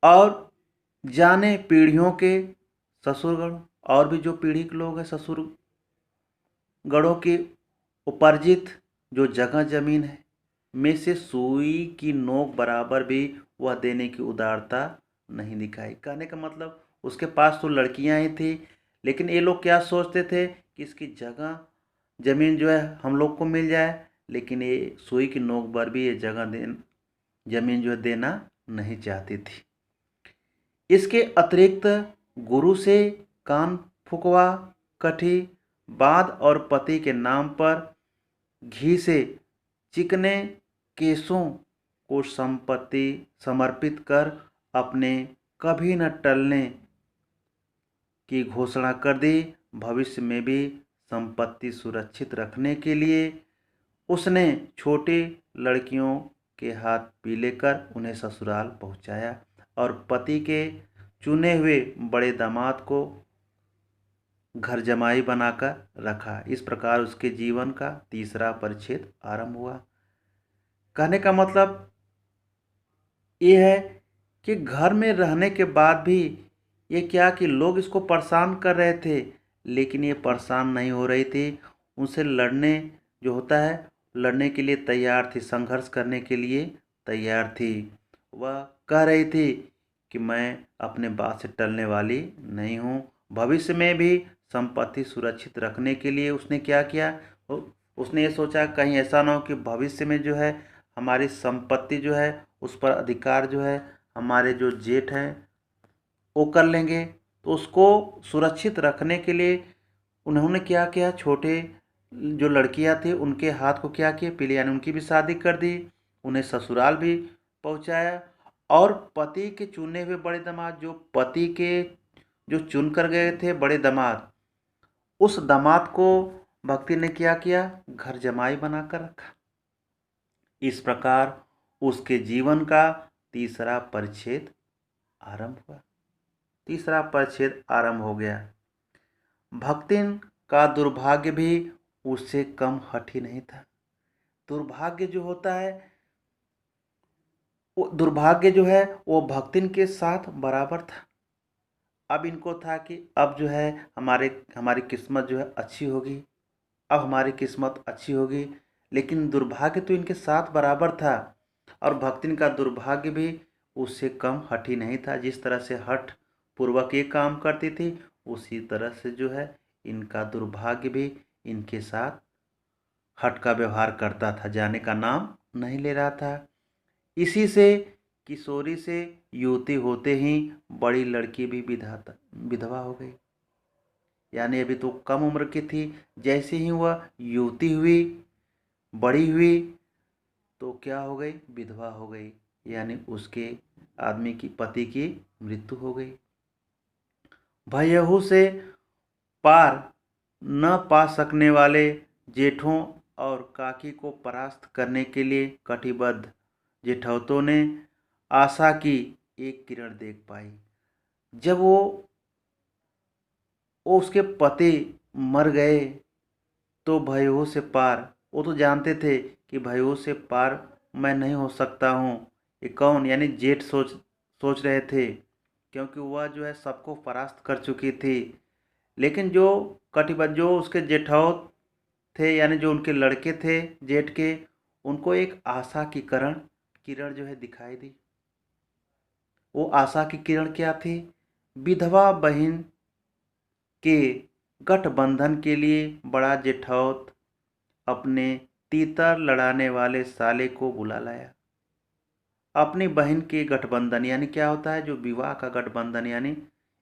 और जाने पीढ़ियों के ससुरगण, और भी जो पीढ़ी के लोग हैं ससुरगणों की उपार्जित जो जगह जमीन है में से सुई की नोक बराबर भी वह देने की उदारता नहीं दिखाई। कहने का मतलब उसके पास तो लड़कियां ही थी, लेकिन ये लोग क्या सोचते थे कि इसकी जगह जमीन जो है हम लोग को मिल जाए, लेकिन ये सुई की नोक पर भी ये जमीन जो है देना नहीं चाहती थी। इसके अतिरिक्त गुरु से कान फुकवा, कठी, बाद और पति के नाम पर घी से चिकने केसों को संपत्ति समर्पित कर अपने कभी न टलने की घोषणा कर दी। भविष्य में भी संपत्ति सुरक्षित रखने के लिए उसने छोटी लड़कियों के हाथ पीले कर उन्हें ससुराल पहुंचाया और पति के चुने हुए बड़े दामाद को घर जमाई बनाकर रखा। इस प्रकार उसके जीवन का तीसरा परिच्छेद आरंभ हुआ। कहने का मतलब ये है कि घर में रहने के बाद भी ये क्या कि लोग इसको परेशान कर रहे थे, लेकिन ये परेशान नहीं हो रही थी। उनसे लड़ने जो होता है, लड़ने के लिए तैयार थी, संघर्ष करने के लिए तैयार थी। वह कह रही थी कि मैं अपने बात से टलने वाली नहीं हूँ। भविष्य में भी संपत्ति सुरक्षित रखने के लिए उसने क्या किया, उसने ये सोचा कहीं ऐसा ना हो कि भविष्य में जो है हमारी संपत्ति जो है उस पर अधिकार जो है हमारे जो जेठ हैं वो कर लेंगे। तो उसको सुरक्षित रखने के लिए उन्होंने क्या किया, छोटे जो लड़कियां थी उनके हाथ को क्या किया, पीले, यानी उनकी भी शादी कर दी, उन्हें ससुराल भी पहुंचाया। और पति के चुने हुए बड़े दामाद, जो पति के जो चुन कर गए थे बड़े दामाद, उस दामाद को भक्ति ने क्या किया, घर जमाई बनाकर रखा। इस प्रकार उसके जीवन का तीसरा परिच्छेद आरंभ हुआ। तीसरा परिच्छेद आरंभ हो गया। भक्तिन का दुर्भाग्य भी उससे कम हठी नहीं था। दुर्भाग्य जो होता है, वो दुर्भाग्य जो है वो भक्तिन के साथ बराबर था। अब इनको था कि अब जो है हमारी किस्मत जो है अच्छी होगी, अब हमारी किस्मत अच्छी होगी। लेकिन दुर्भाग्य तो इनके साथ बराबर था, और भक्तिन का दुर्भाग्य भी उससे कम हठी नहीं था। जिस तरह से हठ पूर्वक ये काम करती थी, उसी तरह से जो है इनका दुर्भाग्य भी इनके साथ हठ का व्यवहार करता था, जाने का नाम नहीं ले रहा था। इसी से किशोरी से युवती होते ही बड़ी लड़की भी विधवा हो गई। यानी अभी तो कम उम्र की थी, जैसे ही वह युवती हुई, बड़ी हुई, तो क्या हो गई, विधवा हो गई। यानी उसके आदमी की, पति की मृत्यु हो गई। भयहू से पार न पा सकने वाले जेठों और काकी को परास्त करने के लिए कटिबद्ध जेठौतों ने आशा की एक किरण देख पाई। जब वो उसके पति मर गए तो भयहू से पार, वो तो जानते थे कि भयहू से पार मैं नहीं हो सकता हूँ। ये कौन, यानी जेठ सोच रहे थे क्योंकि वह जो है सबको परास्त कर चुकी थी। लेकिन जो जो उसके जेठौत थे, यानी जो उनके लड़के थे जेठ के, उनको एक आशा की किरण किरण जो है दिखाई दी। वो आशा की किरण क्या थी? विधवा बहन के गठबंधन के लिए बड़ा जेठौत अपने तीतर लड़ाने वाले साले को बुला लाया। अपनी बहन के गठबंधन यानी क्या होता है? जो विवाह का गठबंधन, यानी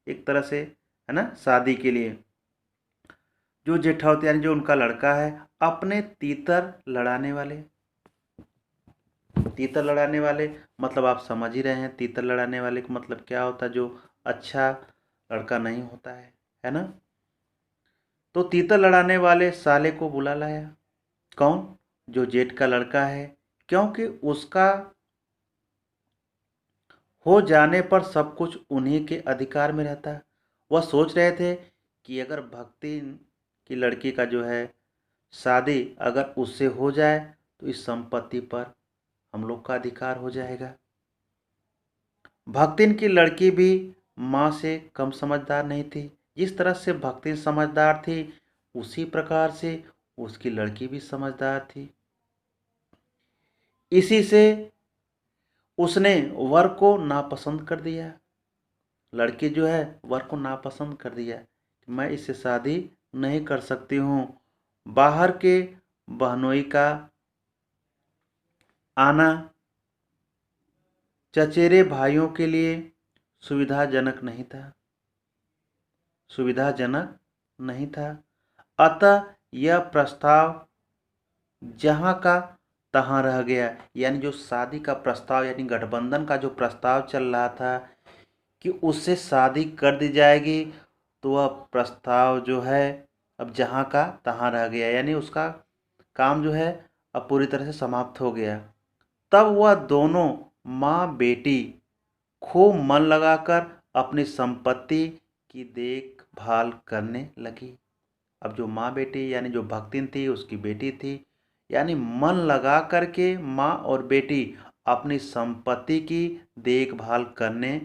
एक तरह से है ना, शादी के लिए जो जेठौत यानी जो उनका लड़का है, अपने तीतर लड़ाने वाले मतलब आप समझ ही रहे हैं, तीतर लड़ाने वाले का मतलब क्या होता है? जो अच्छा लड़का नहीं होता है ना। तो तीतर लड़ाने वाले साले को बुला लाया। कौन? जो जेठ का लड़का है, क्योंकि उसका हो जाने पर सब कुछ उन्हीं के अधिकार में रहता है। वह सोच रहे थे कि अगर भक्ति की लड़की का जो है शादी अगर उससे हो जाए तो इस संपत्ति पर हम लोग का अधिकार हो जाएगा। भक्तिन की लड़की भी माँ से कम समझदार नहीं थी। जिस तरह से भक्तिन समझदार थी, उसी प्रकार से उसकी लड़की भी समझदार थी। इसी से उसने वर को नापसंद कर दिया। लड़की जो है वर को नापसंद कर दिया कि मैं इससे शादी नहीं कर सकती हूँ। बाहर के बहनोई का आना चचेरे भाइयों के लिए सुविधाजनक नहीं था सुविधाजनक नहीं था। अतः यह प्रस्ताव जहाँ का तहाँ रह गया। यानी जो शादी का प्रस्ताव यानी गठबंधन का जो प्रस्ताव चल रहा था कि उससे शादी कर दी जाएगी, तो वह प्रस्ताव जो है अब जहाँ का तहाँ रह गया, यानी उसका काम जो है अब पूरी तरह से समाप्त हो गया। तब वह दोनों माँ बेटी खूब मन लगाकर अपनी संपत्ति की देखभाल करने लगी। अब जो माँ बेटी यानी जो भक्तिन थी उसकी बेटी थी, यानी मन लगा करके माँ और बेटी अपनी संपत्ति की देखभाल करने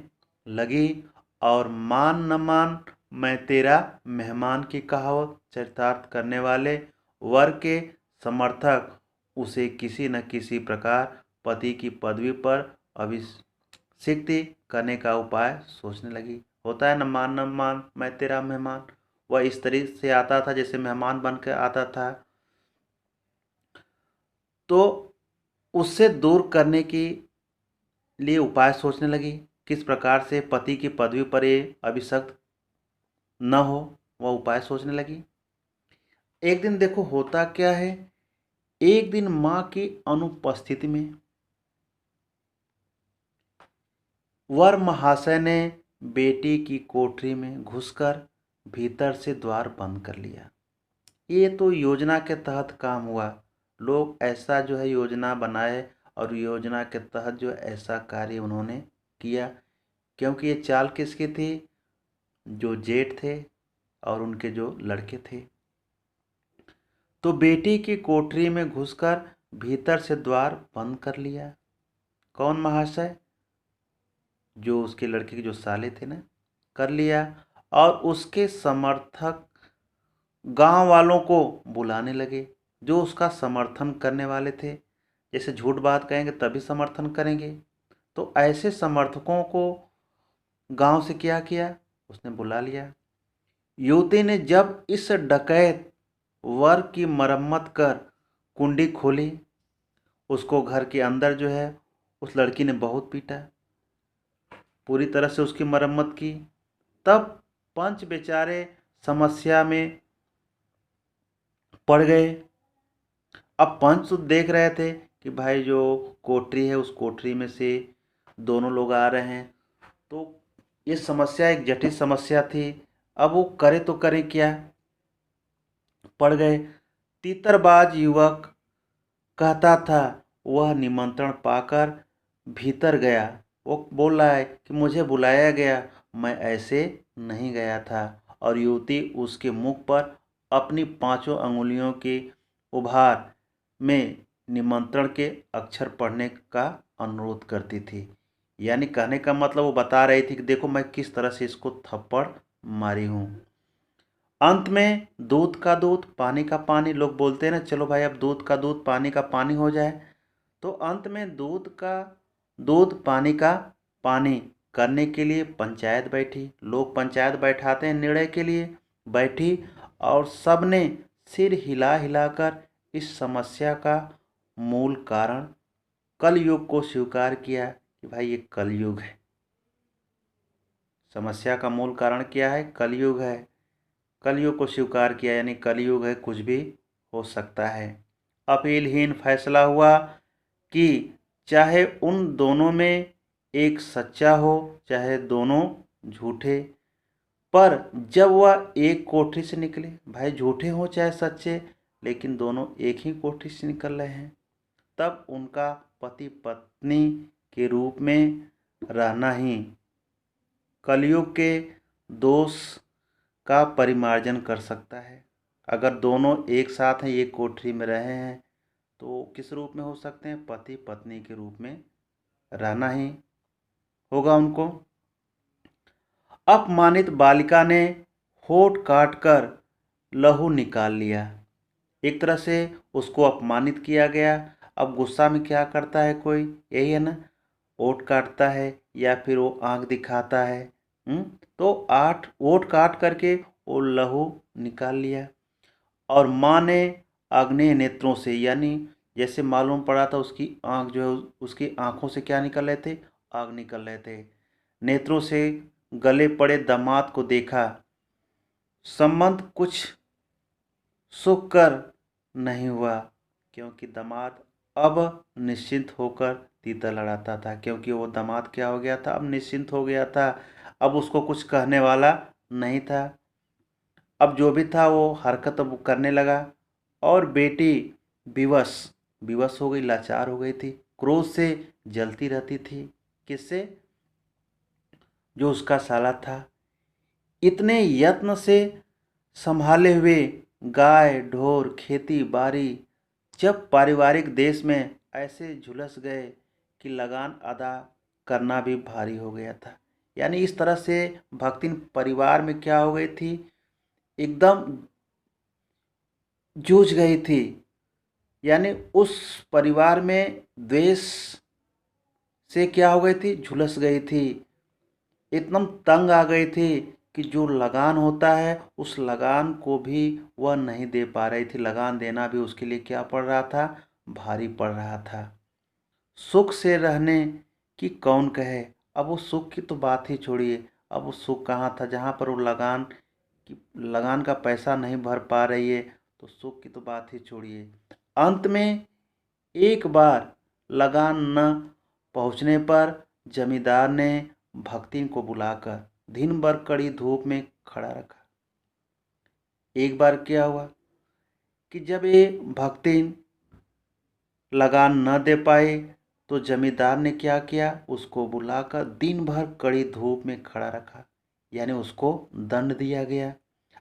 लगी। और मान न मान मैं तेरा मेहमान की कहावत चरितार्थ करने वाले वर के समर्थक उसे किसी न किसी प्रकार पति की पदवी पर अभिषिक्त करने का उपाय सोचने लगी। होता है न मान मैं तेरा मेहमान, वह इस तरीके से आता था जैसे मेहमान बन कर आता था। तो उससे दूर करने के लिए उपाय सोचने लगी, किस प्रकार से पति की पदवी पर ये अभिषिक्त न हो, वह उपाय सोचने लगी। एक दिन देखो होता क्या है, एक दिन माँ की अनुपस्थिति में वर महाशय ने बेटी की कोठरी में घुसकर भीतर से द्वार बंद कर लिया। ये तो योजना के तहत काम हुआ। लोग ऐसा जो है योजना बनाए और योजना के तहत जो ऐसा कार्य उन्होंने किया। क्योंकि ये चाल किसकी थी? जो जेठ थे और उनके जो लड़के थे। तो बेटी की कोठरी में घुसकर भीतर से द्वार बंद कर लिया। कौन महाशय? जो उसके लड़के के जो साले थे ना, कर लिया। और उसके समर्थक गांव वालों को बुलाने लगे, जो उसका समर्थन करने वाले थे। जैसे झूठ बात कहेंगे तभी समर्थन करेंगे, तो ऐसे समर्थकों को गांव से क्या किया, उसने बुला लिया। युवती ने जब इस डकैत वर की मरम्मत कर कुंडी खोली, उसको घर के अंदर जो है उस लड़की ने बहुत पीटा, पूरी तरह से उसकी मरम्मत की। तब पंच बेचारे समस्या में पड़ गए। अब पंच तो देख रहे थे कि भाई जो कोठरी है उस कोठरी में से दोनों लोग आ रहे हैं, तो ये समस्या एक जटिल समस्या थी। अब वो करे तो करे क्या, पड़ गए। तीतरबाज युवक कहता था, वह निमंत्रण पाकर भीतर गया। वो बोल रहा है कि मुझे बुलाया गया, मैं ऐसे नहीं गया था। और युवती उसके मुख पर अपनी पांचों अंगुलियों के उभार में निमंत्रण के अक्षर पढ़ने का अनुरोध करती थी। यानी कहने का मतलब वो बता रही थी कि देखो मैं किस तरह से इसको थप्पड़ मारी हूँ। अंत में दूध का दूध पानी का पानी, लोग बोलते हैं ना चलो भाई अब दूध का दूध पानी का पानी हो जाए। तो अंत में दूध का दूध पानी का पानी करने के लिए पंचायत बैठी। लोग पंचायत बैठाते हैं निर्णय के लिए, बैठी और सबने सिर हिला हिलाकर इस समस्या का मूल कारण कलयुग को स्वीकार किया कि भाई ये कलयुग है। समस्या का मूल कारण क्या है? कलयुग है। कलयुग को स्वीकार किया यानी कलयुग है, कुछ भी हो सकता है। अपीलहीन फैसला हुआ कि चाहे उन दोनों में एक सच्चा हो चाहे दोनों झूठे, पर जब वह एक कोठरी से निकले, भाई झूठे हो चाहे सच्चे लेकिन दोनों एक ही कोठरी से निकल रहे हैं, तब उनका पति पत्नी के रूप में रहना ही कलयुग के दोष का परिमार्जन कर सकता है। अगर दोनों एक साथ हैं, एक कोठरी में रहे हैं, तो किस रूप में हो सकते हैं? पति पत्नी के रूप में रहना ही होगा उनको। अपमानित बालिका ने होठ काटकर लहू निकाल लिया। एक तरह से उसको अपमानित किया गया। अब गुस्सा में क्या करता है कोई? यही है ना, होठ काटता है या फिर वो आंख दिखाता है। तो होठ काट करके वो लहू निकाल लिया। और माँ ने आग्नेय नेत्रों से, यानी जैसे मालूम पड़ा था उसकी आंख जो है, उसकी आंखों से क्या निकल रहे थे? आग निकल रहे थे। नेत्रों से गले पड़े दामाद को देखा। संबंध कुछ सुखकर नहीं हुआ, क्योंकि दामाद अब निश्चिंत होकर तीतर लड़ाता था। क्योंकि वो दामाद क्या हो गया था? अब निश्चिंत हो गया था। अब उसको कुछ कहने वाला नहीं था। अब जो भी था वो हरकत अब करने लगा। और बेटी विवश विवश हो गई, लाचार हो गई थी, क्रोध से जलती रहती थी। किससे? जो उसका साला था। इतने यत्न से संभाले हुए गाय ढोर खेती बाड़ी जब पारिवारिक देश में ऐसे झुलस गए कि लगान अदा करना भी भारी हो गया था। यानी इस तरह से भक्तिन परिवार में क्या हो गई थी? एकदम जूझ गई थी। यानी उस परिवार में द्वेष से क्या हो गई थी? झुलस गई थी। एकदम तंग आ गई थी कि जो लगान होता है उस लगान को भी वह नहीं दे पा रही थी। लगान देना भी उसके लिए क्या पड़ रहा था? भारी पड़ रहा था। सुख से रहने की कौन कहे? अब वो सुख की तो बात ही छोड़िए। अब वो सुख कहाँ था जहाँ पर वो लगान का पैसा नहीं भर पा रही है, तो सुख की तो बात ही छोड़िए। अंत में एक बार लगान न पहुँचने पर जमींदार ने भक्तिन को बुलाकर दिन भर कड़ी धूप में खड़ा रखा। एक बार क्या हुआ कि जब ये भक्तिन लगान न दे पाए तो जमींदार ने क्या किया? उसको बुलाकर दिन भर कड़ी धूप में खड़ा रखा, यानी उसको दंड दिया गया।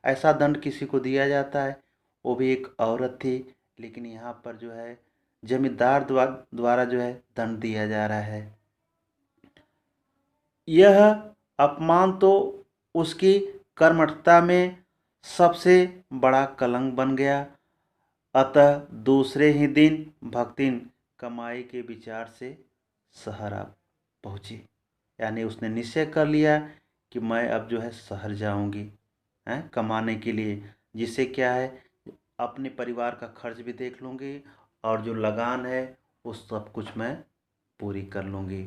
ऐसा दंड किसी को दिया जाता है? वो भी एक औरत थी, लेकिन यहाँ पर जो है जमींदार द्वारा जो है दंड दिया जा रहा है। यह अपमान तो उसकी कर्मठता में सबसे बड़ा कलंक बन गया। अतः दूसरे ही दिन भक्तिन कमाई के विचार से शहर आ पहुँची। यानी उसने निश्चय कर लिया कि मैं अब जो है शहर जाऊंगी कमाने के लिए, जिससे क्या है अपने परिवार का खर्च भी देख लूँगी और जो लगान है उस सब कुछ मैं पूरी कर लूँगी।